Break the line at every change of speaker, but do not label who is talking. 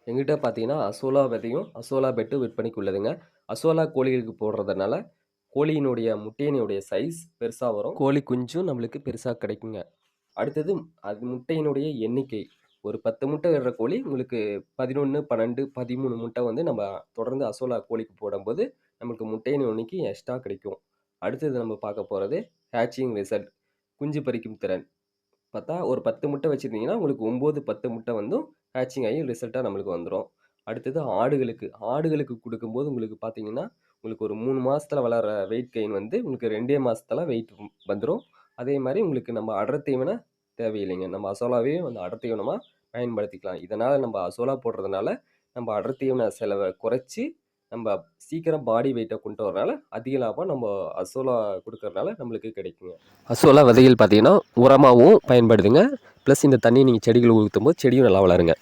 எங்கிட்ட பார்த்தீங்கன்னா, அசோலா விதையும், அசோலா பெட்டும் விற்பனைக்கு உள்ளதுங்க. அசோலா கோழிகளுக்கு போடுறதுனால, கோழியினுடைய முட்டையினுடைய சைஸ் பெருசா வரும். கோழி குஞ்சும் நம்மளுக்கு பெருசா கிடைக்குங்க. அடுத்தது அது முட்டையினுடைய எண்ணிக்கை. ஒரு 10 முட்டை இடுற கோழி உங்களுக்கு 11, 12, 13 முட்டை வந்து நம்ம தொடர்ந்து அசோலா கோழிக்கு போடும்போது, நமக்கு முட்டையின் எண்ணிக்கை எக்ஸ்ட்ரா கிடைக்கும். அடுத்தது நம்ம பார்க்க போறது ஹேட்சிங் ரிசல்ட். குஞ்சு பொரிக்கும் திறன். பார்த்தா ஒரு 10 முட்டை வச்சிருந்தீங்கன்னா, உங்களுக்கு 9, 10 முட்டை வந்தும் ஹேட்சிங் ஆகி ரிசல்ட்டா நம்மளுக்கு வந்துரும். அடுத்தது ஆடுகளுக்கு. ஆடுகளுக்கு குடுக்கும்போது உங்களுக்கு பார்த்தீங்கன்னா, உங்களுக்கு ஒரு 3 மாசத்துல வளர்ற வெயிட் கெயின் வந்து உங்களுக்கு 2 மாசத்துல வெயிட் வந்துரும். அதே மாரி உங்களுக்கு நம்ம அடர் தீவனம் தேவையில்லைங்க. நம்ம அசோலாவே வந்து அடர் தீவனமா பயன்படுத்திக்கலாம். இதனால நம்ம அசோலா போடுறதுனால, நம்ம அடர் தீவன செலவ குறைச்சு, நம்ம சீக்கிரம் பாடி வெயிட்ட கொண்டு வரனால, அதிக லாபம் நம்ம அசோலா குடுக்கறனால நம்மளுக்கு கிடைக்குங்க. அசோலா விதைகள் பார்த்தீங்கன்னா, உரமாவும் பயன்படுதுங்க. ப்ளஸ் இந்த தண்ணிய நீங்க செடிகளுக்கு ஊத்தும்போது செடியும் நல்லா வளருங்க.